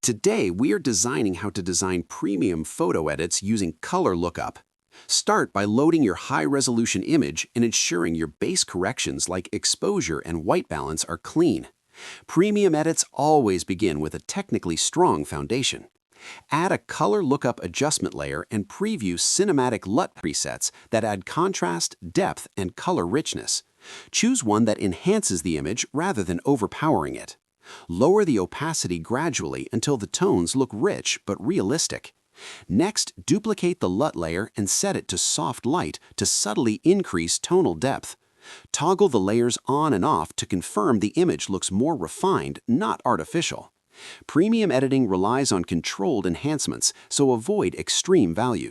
Today, we are designing how to design premium photo edits using color lookup. Start by loading your high-resolution image and ensuring your base corrections like exposure and white balance are clean. Premium edits always begin with a technically strong foundation. Add a color lookup adjustment layer and preview cinematic LUT presets that add contrast, depth, and color richness. Choose one that enhances the image rather than overpowering it. Lower the opacity gradually until the tones look rich but realistic. Next, duplicate the LUT layer and set it to soft light to subtly increase tonal depth. Toggle the layers on and off to confirm the image looks more refined, not artificial. Premium editing relies on controlled enhancements, so avoid extreme value.